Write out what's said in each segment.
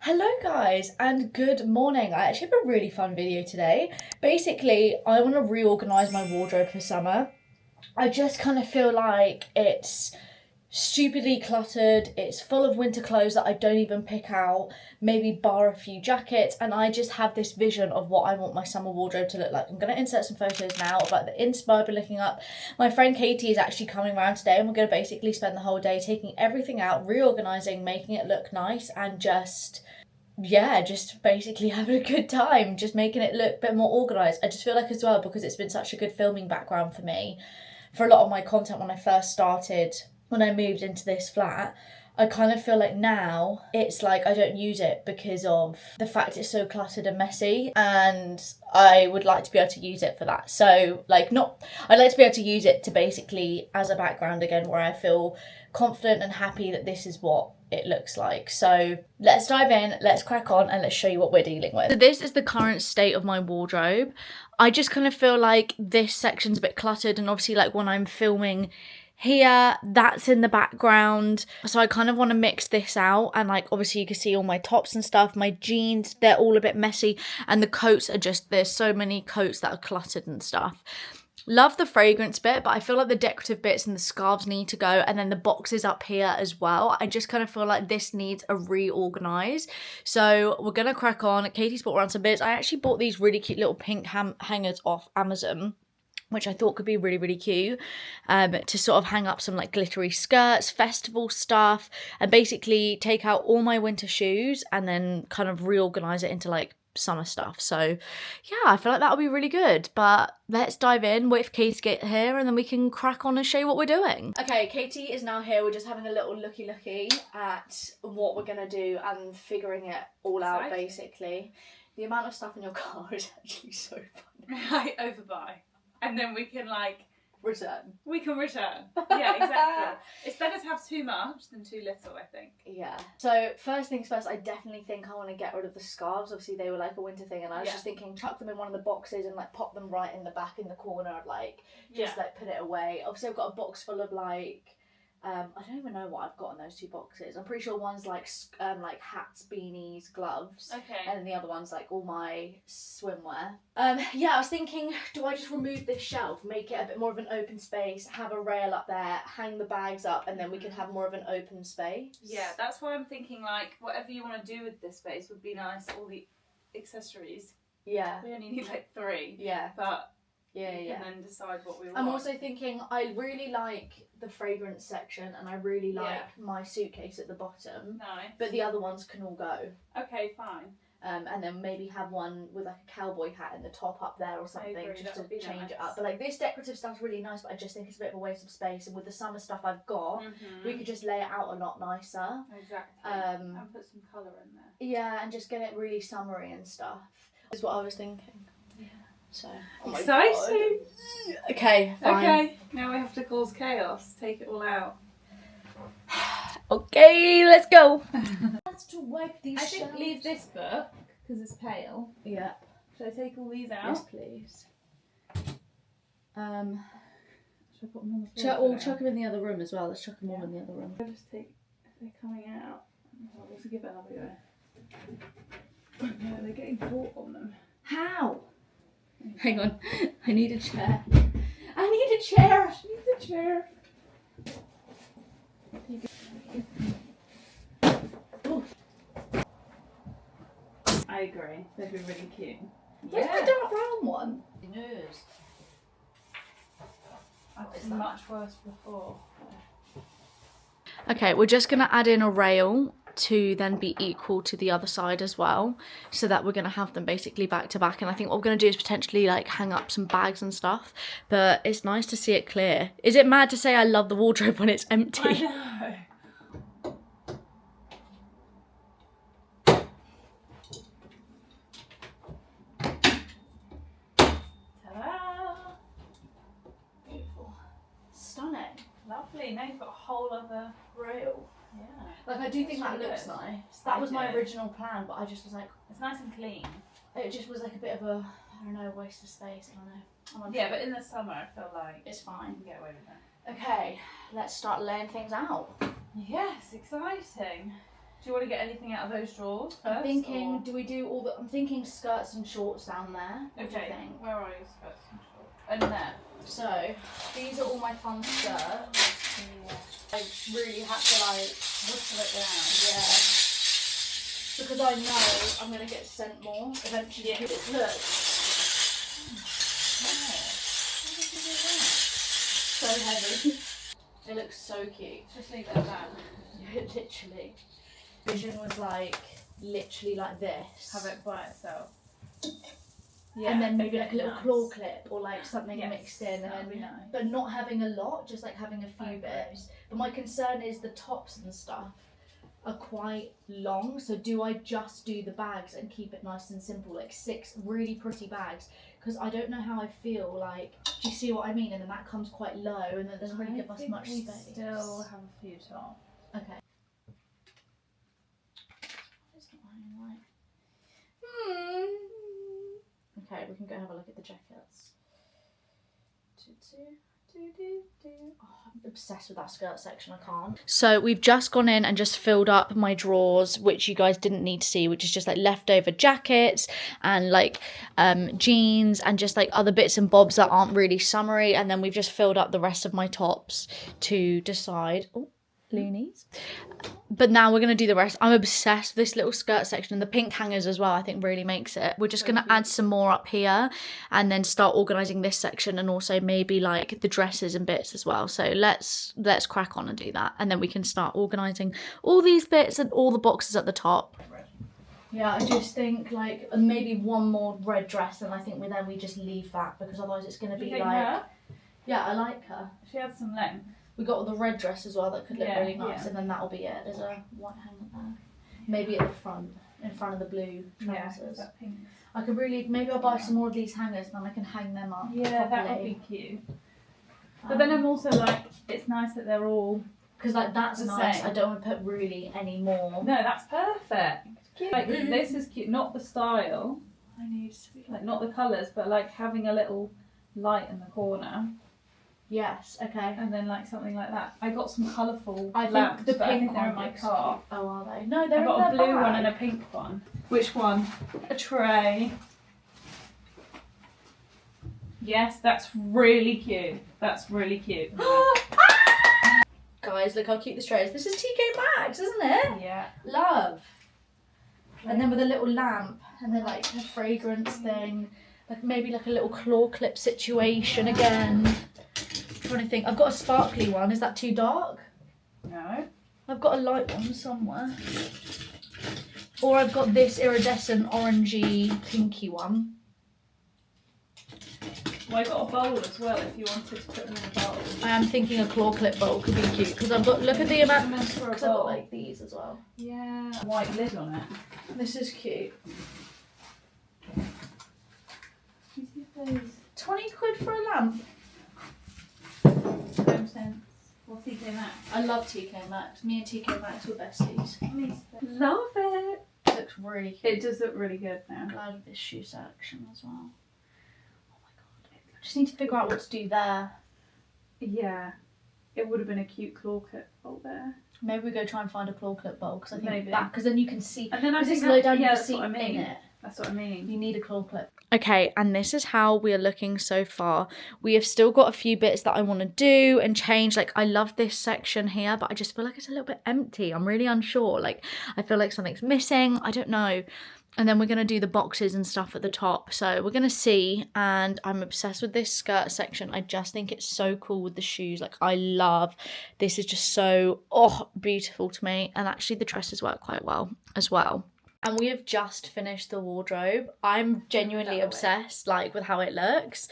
Hello guys and good morning. I actually have a really fun video today. Basically, I want to reorganise my wardrobe for summer. I just kind of feel like it's stupidly cluttered. It's full of winter clothes that I don't even pick out, maybe bar a few jackets, and I just have this vision of what I want my summer wardrobe to look like. I'm going to insert some photos now of like the inspo I've been looking up. My friend Katie is actually coming around today and we're going to basically spend the whole day taking everything out, reorganising, making it look nice, and just basically having a good time, just making it look a bit more organised. I just feel like as well, because it's been such a good filming background for me, for a lot of my content when I first started, when I moved into this flat, I kind of feel like now it's like I don't use it because of the fact it's so cluttered and messy, and I would like to be able to use it for that. So I'd like to be able to use it to basically as a background again, where I feel confident and happy that this is what it looks like. So let's dive in, let's crack on, and let's show you what we're dealing with. So this is the current state of my wardrobe. I just kind of feel like this section's a bit cluttered, and obviously like when I'm filming here, that's in the background, so I kind of want to mix this out. And like obviously you can see all my tops and stuff, my jeans, they're all a bit messy, and the coats are just, there's so many coats that are cluttered and stuff. Love the fragrance bit, but I feel like the decorative bits and the scarves need to go, and then the boxes up here as well. I just kind of feel like this needs a reorganise. So we're gonna crack on. Katie's bought around some bits. I actually bought these really cute little pink hangers off Amazon, which I thought could be really, really cute, to sort of hang up some like glittery skirts, festival stuff, and basically take out all my winter shoes and then kind of reorganise it into like summer stuff. So yeah, I feel like that'll be really good. But let's dive in, wait for Katie to get here, and then we can crack on and show you what we're doing. Okay, Katie is now here. We're just having a little looky at what we're gonna do and figuring it all out, basically. The amount of stuff in your car is actually so funny. I overbuy. And then we can return. We can return. Yeah, exactly. It's better to have too much than too little, I think. Yeah. So first things first, I definitely think I want to get rid of the scarves. Obviously they were like a winter thing, and I was just thinking chuck them in one of the boxes and like pop them right in the back in the corner, like just like put it away. Obviously I've got a box full of like I don't even know what I've got in those two boxes. I'm pretty sure one's like hats, beanies, gloves. Okay. And then the other one's like all my swimwear. Yeah, I was thinking, do I just remove this shelf, make it a bit more of an open space, have a rail up there, hang the bags up, and then we can have more of an open space? Yeah, that's why I'm thinking like whatever you want to do with this space would be nice. All the accessories. Yeah. We only need like 3. Yeah. But yeah. And then decide what we want. I'm also thinking I really like the fragrance section, and I really like my suitcase at the bottom. Nice. But the other ones can all go. Okay, fine. And then maybe have one with like a cowboy hat in the top up there or something, just to change it up. But like this decorative stuff's really nice, but I just think it's a bit of a waste of space. And with the summer stuff I've got, we could just lay it out a lot nicer. Exactly. And put some colour in there. Yeah, and just get it really summery and stuff. Is what I was thinking. Yeah. So, exciting. Okay, fine. Okay, now we have to cause chaos. Take it all out. Okay, let's go. That's to wipe these I think leave this book because it's pale. Yeah. Should I take all these out? Yes, please. Should I put them on the floor? Or chuck them in the other room as well. Let's chuck them all in the other room. I'll just take, if they're coming out, I'll just give it another go. No, they're getting caught on them. How? Hang on, I need a chair. I need a chair. She needs a chair. I agree. They'd be really cute. Where's my dark brown one? Nose. I've seen much worse before. Okay, we're just gonna add in a rail to then be equal to the other side as well, so that we're going to have them basically back to back. And I think what we're going to do is potentially like hang up some bags and stuff, but it's nice to see it clear. Is it mad to say I love the wardrobe when it's empty? I know. Ta-da! Beautiful. Stunning. Lovely. Now you've got a whole other rail. Yeah. Like I do think that looks nice. That was my original plan, but I just was like, it's nice and clean. It just was like a bit of a, I don't know, waste of space. I don't know. Yeah, but in the summer I feel like it's fine. You can get away with it. Okay, let's start laying things out. Yes, exciting. Do you want to get anything out of those drawers first? I'm thinking, or? do we do all the... I'm thinking skirts and shorts down there. What do you Okay, think? where are your skirts and shorts? And there. So, these are all my fun skirts. I really had to like Whistle it down. Yeah. Because I know I'm going to get sent more eventually. Yeah. Look. So heavy. It looks so cute. Just leave it at that. Literally. Vision was like, literally like this. Have it by itself. Yeah, and then maybe like a little nice. claw clip or like something Yes, mixed in, and that'd be nice. but not having a lot, just like having a few Okay. bits. But my concern is the tops and stuff are quite long, so do I just do the bags and keep it nice and simple, like 6 really pretty bags? Because I don't know how I feel, like, do you see what I mean? And then that comes quite low, and then it doesn't really give us much we space. still have a few top. Okay. It's not really like... Okay, we can go have a look at the jackets. Oh, I'm obsessed with that skirt section, I can't. So we've just gone in and just filled up my drawers, which you guys didn't need to see, which is just like leftover jackets and like jeans and just like other bits and bobs that aren't really summery. And then we've just filled up the rest of my tops to decide... Oh, loonies. But now we're going to do the rest. I'm obsessed with this little skirt section, and the pink hangers as well, I think really makes it. We're just going to add some more up here and then start organising this section, and also maybe like the dresses and bits as well. So let's crack on and do that, and then we can start organising all these bits and all the boxes at the top. Yeah, I just think like maybe one more red dress, and I think we just leave that, because otherwise it's going to be like... Her? Yeah, I like her. She had some length. We got the red dress as well that could look really nice, yeah. and then that'll be it. There's a white hanger there. Maybe at the front, in front of the blue trousers. That pink. I could really, maybe I'll buy some more of these hangers and then I can hang them up Yeah, that would be cute. But then I'm also like, it's nice that they're all... Because like that's the nice, same. I don't want to put really any more. No, that's perfect. Cute. Like, this is cute, not the style, I need to be like not the colours, but like having a little light in the corner. Yes, okay. And then like something like that. I got some colourful I think lamps, the but I pink think they're in one my looks car. cute. Oh, are they? No, they're I got in a their blue one and a bag. pink one. Which one? A tray. Yes, that's really cute. That's really cute. Guys, look how cute this tray is. This is TK Maxx, isn't it? Yeah. Love. And then with a little lamp, and then like a fragrance thing, like maybe like a little claw clip situation again. I'm trying to think. I've got a sparkly one. Is that too dark? No. I've got a light one somewhere. Or I've got this iridescent orangey pinky one. Well, I got a bowl as well if you wanted to put them in a bowl. I am thinking a claw clip bowl could be cute, because I've got, look at the amount, Meant for a because I've got bowl. like these as well. Yeah. White lid on it. This is cute. You see those 20 quid for a lamp. home sense or TK Maxx? I love TK Maxx. Me and TK Maxx were besties. Love it. It looks really cute. It does look really good now. I'm glad of this shoe section as well. Oh my god. I just need to figure out what to do there. Yeah. It would have been a cute claw clip bowl there. Maybe we go try and find a claw clip bowl, because I think Maybe. that, because then you can see. And then I Because think it's low that- down, you yeah, can that's see what I mean. in it. That's what I mean. You need a claw clip. Okay, and this is how we are looking so far. We have still got a few bits that I want to do and change. Like, I love this section here, but I just feel like it's a little bit empty. I'm really unsure. Like, I feel like something's missing. I don't know. And then we're going to do the boxes and stuff at the top. So we're going to see. And I'm obsessed with this skirt section. I just think it's so cool with the shoes. Like, I love, this is just so, beautiful to me. And actually the dresses work quite well as well. And we have just finished the wardrobe. I'm genuinely obsessed, like, with how it looks.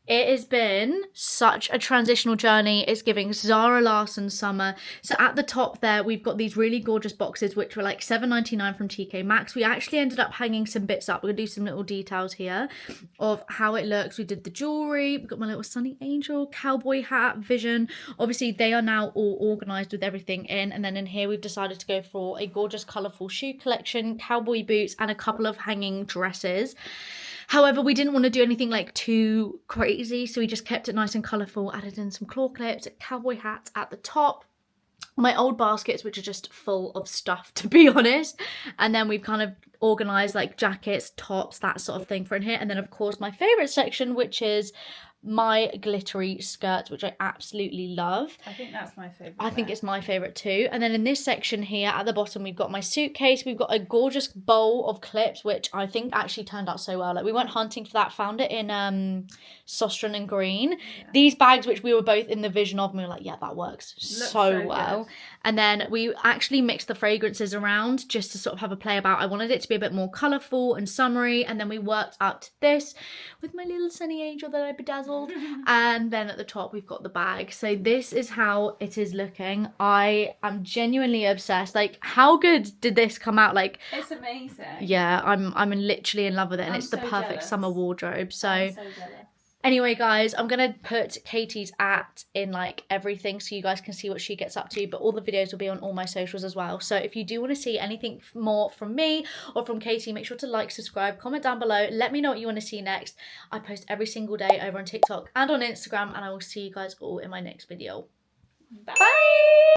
It has been such a transitional journey. It's giving Zara Larsson summer. So at the top there, we've got these really gorgeous boxes, which were like $7.99 from TK Maxx. We actually ended up hanging some bits up. We're going to do some little details here of how it looks. We did the jewellery. We've got my little Sunny Angel, cowboy hat, vision. Obviously, they are now all organised with everything in. And then in here, we've decided to go for a gorgeous, colourful shoe collection, cowboy boots, and a couple of hanging dresses. However, we didn't want to do anything like too crazy, so we just kept it nice and colourful, added in some claw clips, a cowboy hat at the top. my old baskets, which are just full of stuff, to be honest. And then we've kind of organized like jackets, tops, that sort of thing for in here. And then of course my favorite section, which is my glittery skirts, which I absolutely love. I think that's my favourite. I think it's my favourite too. And then in this section here at the bottom, we've got my suitcase. We've got a gorgeous bowl of clips, which I think actually turned out so well. Like we went hunting for that, found it in Sostran and Green. Yeah. These bags, which we were both in the vision of, and we were like, yeah, that works so well. Good. And then we actually mixed the fragrances around just to sort of have a play about. I wanted it to be a bit more colourful and summery. And then we worked up to this with my little sunny angel that I bedazzled. And then at the top we've got the bag. So this is how it is looking. I am genuinely obsessed. Like, how good did this come out? Like, it's amazing. Yeah, I'm literally in love with it, and it's the perfect summer wardrobe. So anyway, guys, I'm gonna put Katie's in like everything so you guys can see what she gets up to, but all the videos will be on all my socials as well. So if you do want to see anything more from me or from Katie, make sure to like, subscribe, comment down below, let me know what you want to see next. I post every single day over on TikTok and on Instagram, and I will see you guys all in my next video. Bye.